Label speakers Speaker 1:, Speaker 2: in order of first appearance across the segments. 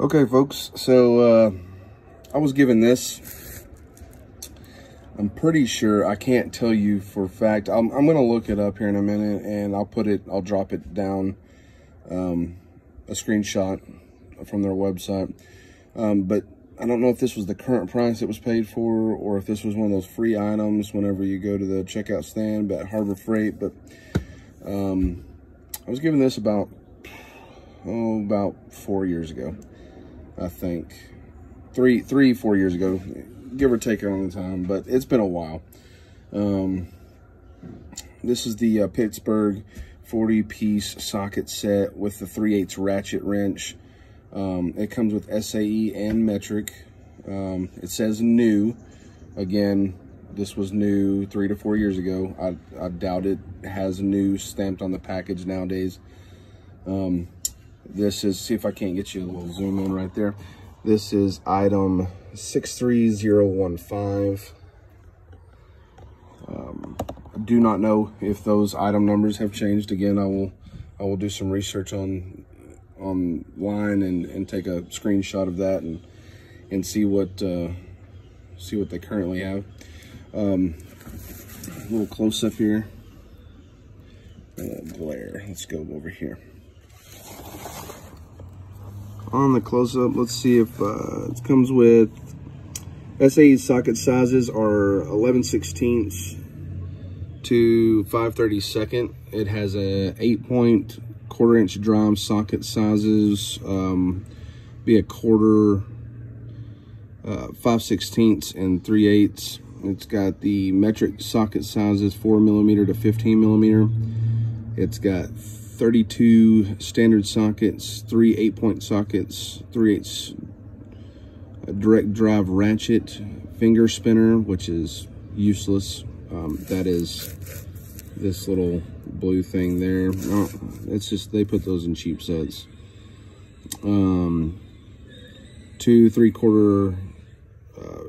Speaker 1: Okay, folks, so I was given this. I'm pretty sure, I can't tell you for a fact. I'm gonna look it up here in a minute, and I'll drop it down, a screenshot from their website. But I don't know if this was the current price it was paid for, or if this was one of those free items whenever you go to the checkout stand at Harbor Freight. But I was given this about 4 years ago, I think. 4 years ago, give or take on the time, but it's been a while. This is the Pittsburgh 40-piece socket set with the 3/8 ratchet wrench. It comes with SAE and metric. It says new. Again, this was new 3 to 4 years ago. I doubt it has new stamped on the package nowadays. This is, see if I can't get you a little zoom in right there. This is item 63015. I do not know if those item numbers have changed. Again, I will do some research online and take a screenshot of that and see what they currently have. A little close up here. Glare. Let's go over here. On the close-up, let's see if it comes with SAE socket sizes are 11/16 to 5/32. It has a 8-point 1/4-inch drum socket sizes, be a 1/4, 5/16 and 3/8. It's got the metric socket sizes 4mm to 15mm. It's got 32 standard sockets, 3 8-point sockets, 3/8 direct drive ratchet, finger spinner, which is useless. That is this little blue thing there. Oh, it's just, they put those in cheap sets. 2 3/4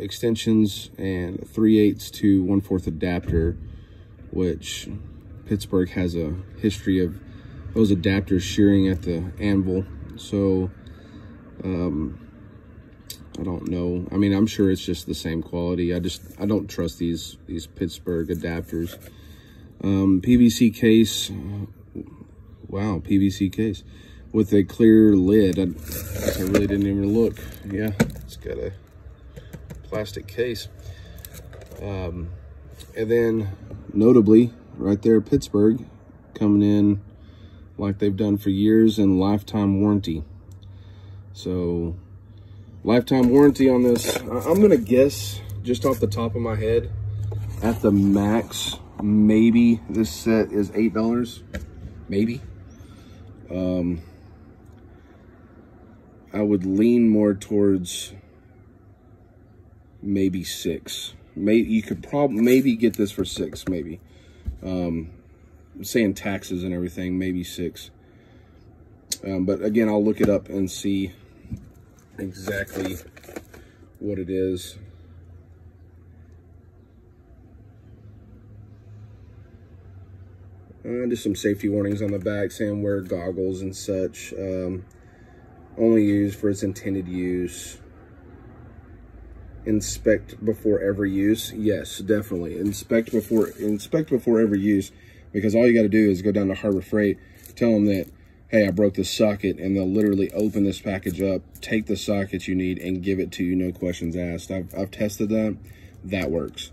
Speaker 1: extensions and 3/8 to 1/4 adapter, which Pittsburgh has a history of those adapters shearing at the anvil. So I don't know. I mean, I'm sure it's just the same quality. I don't trust these Pittsburgh adapters. PVC case. Wow, PVC case with a clear lid. I really didn't even look. Yeah, it's got a plastic case. And then notably right there, Pittsburgh coming in like they've done for years, and lifetime warranty. So lifetime warranty on this, I'm gonna guess just off the top of my head, at the max, maybe this set is $8, maybe. I would lean more towards maybe $6. Maybe you could maybe get this for $6, maybe. Saying taxes and everything, maybe $6. But again, I'll look it up and see exactly what it is. Just some safety warnings on the back saying wear goggles and such. Only used for its intended use. Inspect before every use. Yes, definitely. Inspect before every use, because all you got to do is go down to Harbor Freight, tell them that, hey, I broke this socket, and they'll literally open this package up, take the socket you need, and give it to you, no questions asked. I've tested that. That works.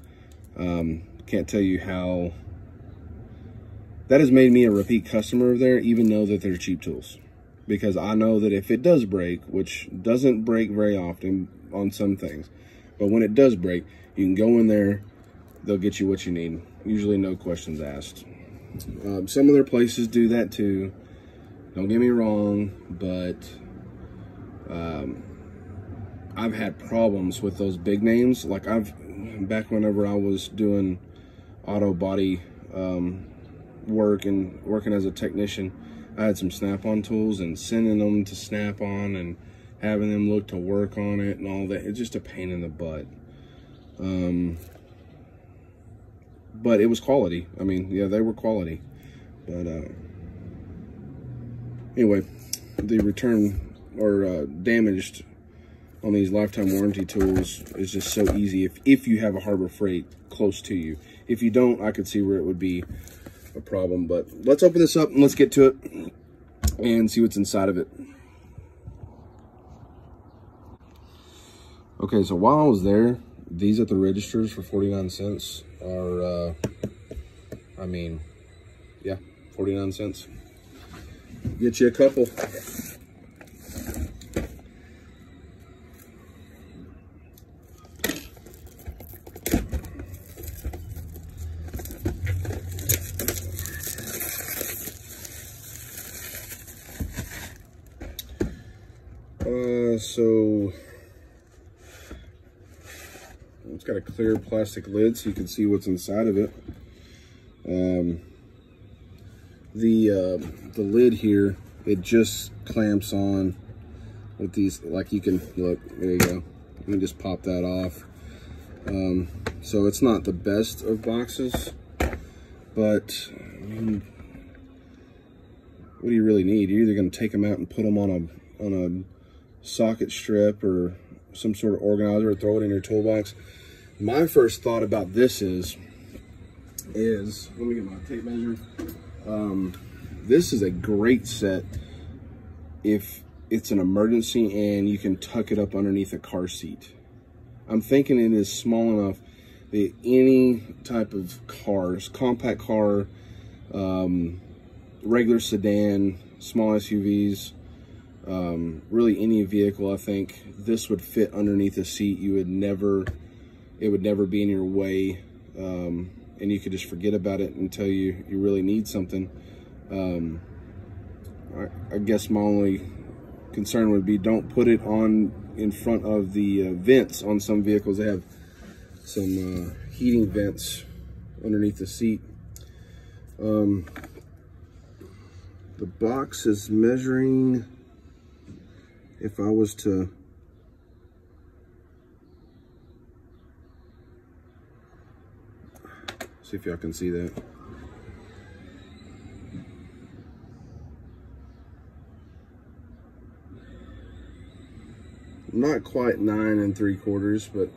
Speaker 1: Can't tell you how that has made me a repeat customer of there, even though that they're cheap tools. Because I know that if it does break, which doesn't break very often on some things, but when it does break, you can go in there, they'll get you what you need. Usually no questions asked. Some other places do that too. Don't get me wrong, but I've had problems with those big names. Like back whenever I was doing auto body work and working as a technician, I had some snap-on tools, and sending them to Snap-on and having them look to work on it and all that, it's just a pain in the butt. But it was quality. I mean, yeah, they were quality. But anyway, the return or damaged on these lifetime warranty tools is just so easy if you have a Harbor Freight close to you. If you don't, I could see where it would be a problem. But let's open this up and let's get to it and see what's inside of it. Okay, so while I was there, these at the registers for 49 cents are, I mean, yeah, 49 cents. Get you a couple. So it's got a clear plastic lid so you can see what's inside of it. The lid here, it just clamps on with these, like you can, look, there you go. You can just pop that off. So it's not the best of boxes, but I mean, what do you really need? You're either going to take them out and put them on a socket strip or some sort of organizer, or throw it in your toolbox. My first thought about this is let me get my tape measure. This is a great set if it's an emergency and you can tuck it up underneath a car seat. I'm thinking it is small enough that any type of cars, compact car, regular sedan, small SUVs, really any vehicle, I think this would fit underneath the seat. It would never be in your way, and you could just forget about it until you really need something. I guess my only concern would be don't put it on in front of the vents. On some vehicles, they have some heating vents underneath the seat. The box is measuring, if I was to see if y'all can see that. Not quite 9 3/4, but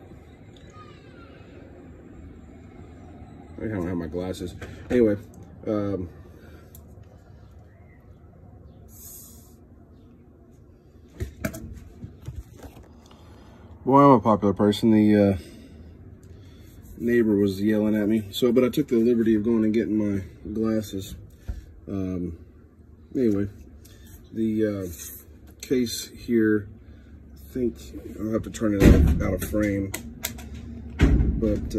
Speaker 1: I don't have my glasses. Anyway, boy, I'm a popular person. The neighbor was yelling at me, but I took the liberty of going and getting my glasses. Anyway, the case here, I think I'll have to turn it out of frame, but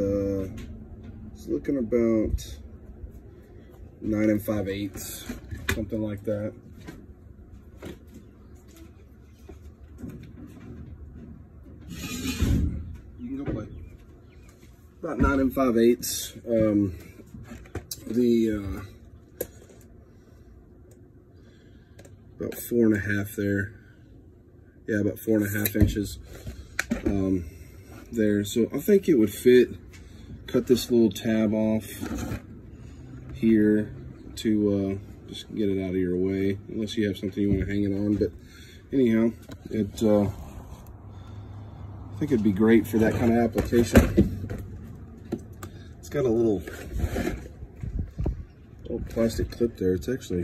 Speaker 1: it's looking about 9 5/8, something like that. You can go play. About 9 5/8. About 4.5 there. Yeah, about 4.5 inches there. So I think it would fit. Cut this little tab off here to just get it out of your way, unless you have something you want to hang it on. But anyhow, I think it'd be great for that kind of application. It's got a little plastic clip there. It's actually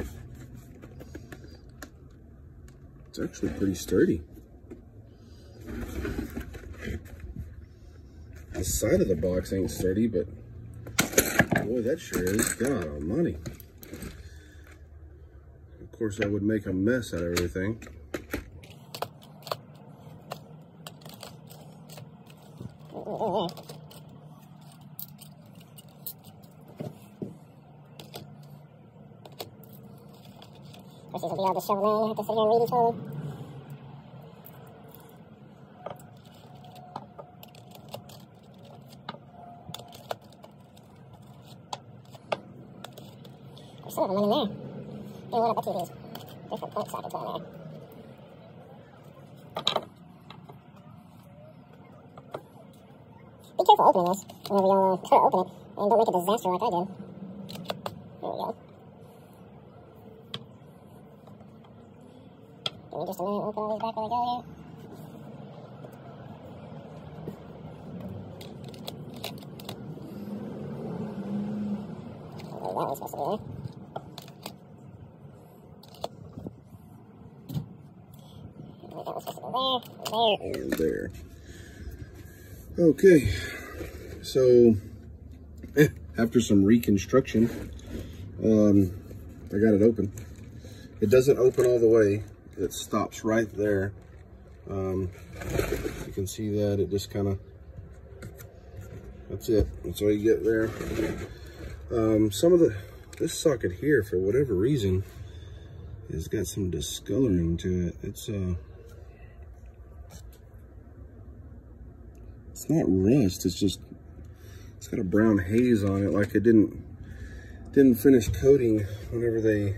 Speaker 1: pretty sturdy. The side of the box ain't sturdy, but boy, that sure is. God almighty. Of course, I would make a mess out of everything.
Speaker 2: Of course, these will be all just shoveled in. You have to sit here and read each one. There's some of them in there. They lit up two of these different point sockets on there. Be careful opening this whenever you try to open it, and don't make a disaster like I did. There we go. Give me just a minute, we'll put all these back where they go here. That one's supposed to be there. That one's supposed to go there,
Speaker 1: And there. Okay, so after some reconstruction, I got it open. It doesn't open all the way. It stops right there. You can see that it just kind of, that's it. That's all you get there. Some of this socket here, for whatever reason, has got some discoloring to it. It's not rust, it's just, it's got a brown haze on it, like it didn't finish coating whenever they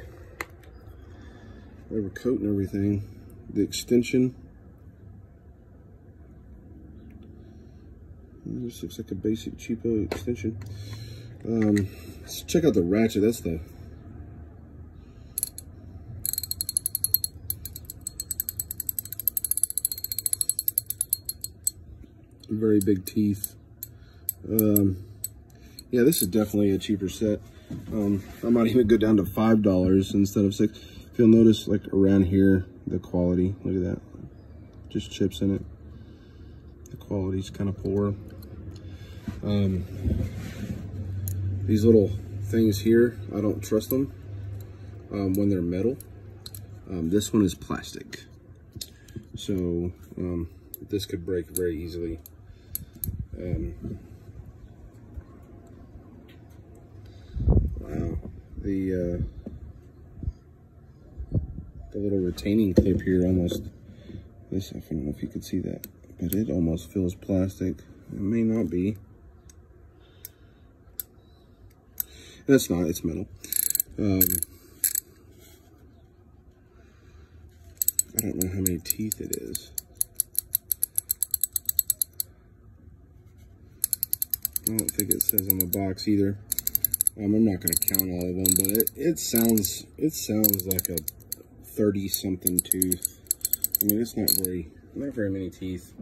Speaker 1: were coating everything. The extension, this looks like a basic cheapo extension. Let's check out the ratchet. That's the very big teeth. Yeah, this is definitely a cheaper set. I might even go down to $5 instead of $6. If you'll notice, like around here, the quality, look at that, just chips in it. The quality's kind of poor. These little things here, I don't trust them when they're metal. This one is plastic, so this could break very easily. Wow, the little retaining clip here almost, this, I don't know if you could see that, but it almost feels plastic. It may not be. That's not, it's metal. I don't know how many teeth it is. I don't think it says on the box either. I'm not going to count all of them, but it sounds like a 30-something tooth. I mean, it's not very many teeth.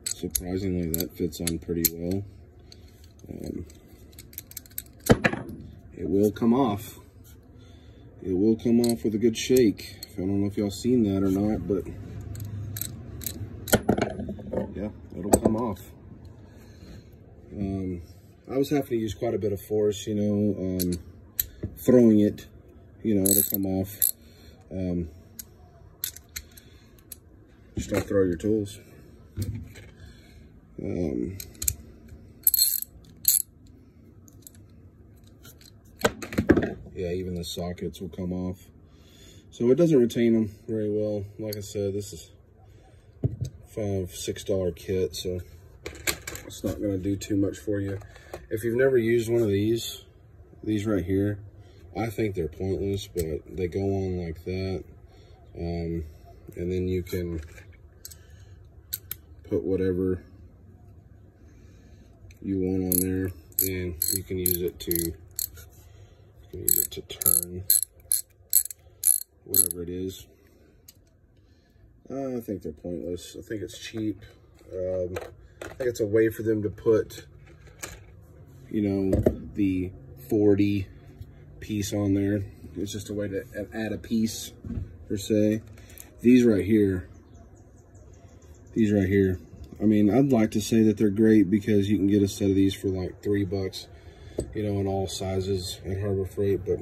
Speaker 1: Surprisingly, that fits on pretty well. It will come off. It will come off with a good shake. I don't know if y'all seen that or not, but yeah, it'll come off. I was having to use quite a bit of force, you know, throwing it, you know, it'll come off. Just don't throw your tools. Yeah, even the sockets will come off. So it doesn't retain them very well. Like I said, this is $5-6 kit, so it's not going to do too much for you. If you've never used one of these right here, I think they're pointless, but they go on like that. And then you can put whatever you want on there, and you can use it to turn whatever it is. I think they're pointless. I think it's cheap. I think it's a way for them to put, you know, the 40 piece on there. It's just a way to add a piece, per se. These right here, I mean, I'd like to say that they're great because you can get a set of these for like $3, you know, in all sizes at Harbor Freight, but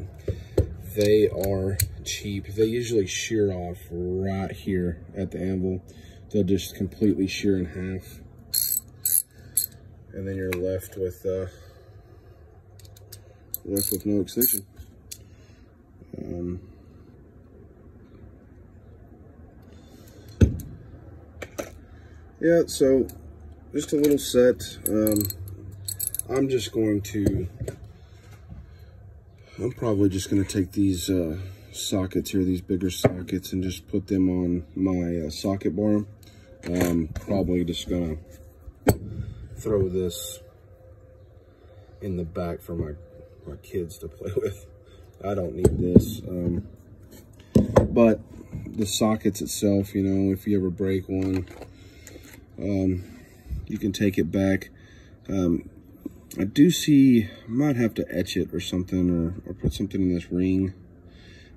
Speaker 1: they are cheap. They usually shear off right here at the anvil. They'll just completely shear in half, and then you're left with no extension. Yeah, so just a little set. I'm probably just going to take these sockets here, these bigger sockets, and just put them on my socket bar. Probably just going to throw this in the back for my kids to play with. I don't need this. But the sockets itself, you know, if you ever break one, you can take it back. I do see, I might have to etch it or something, or put something in this ring,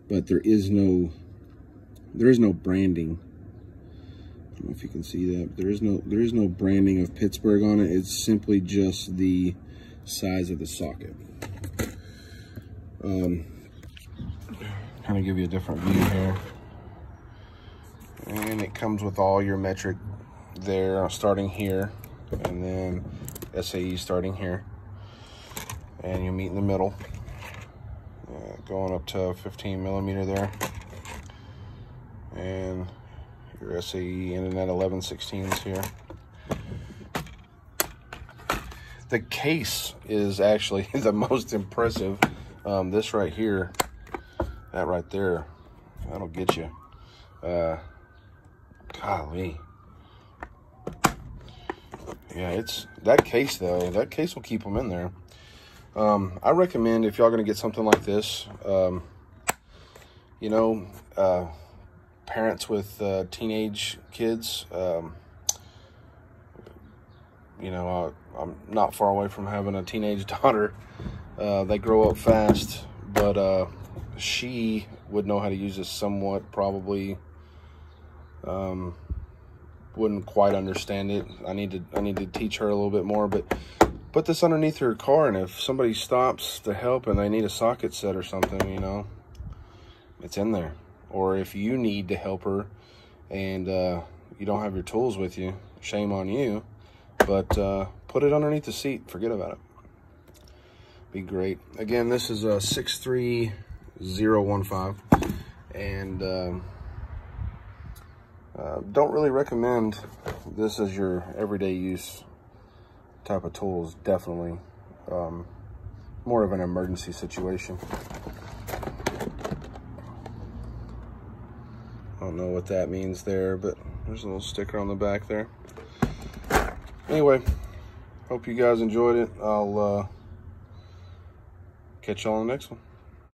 Speaker 1: but there is no branding. I don't know if you can see that. There is no branding of Pittsburgh on it. It's simply just the size of the socket. Kind of give you a different view here. And it comes with all your metric there, starting here, and then SAE starting here. And you meet in the middle, going up to 15 millimeter there. And your SAE ending at 11/16 here. The case is actually the most impressive. This right here, that right there, that'll get you. Golly. Yeah, it's that case though. That case will keep them in there. I recommend, if y'all gonna get something like this, you know, parents with teenage kids, you know, I'm not far away from having a teenage daughter. They grow up fast, but she would know how to use this somewhat, probably. Wouldn't quite understand it. I need to teach her a little bit more, but put this underneath her car, and if somebody stops to help and they need a socket set or something, you know, it's in there. Or if you need to help her and you don't have your tools with you, shame on you, but put it underneath the seat. Forget about it. Be great. Again, this is a 63015, and don't really recommend this as your everyday use type of tools. Definitely more of an emergency situation. I don't know what that means there, but there's a little sticker on the back there. Anyway, hope you guys enjoyed it. I'll catch y'all on the next one.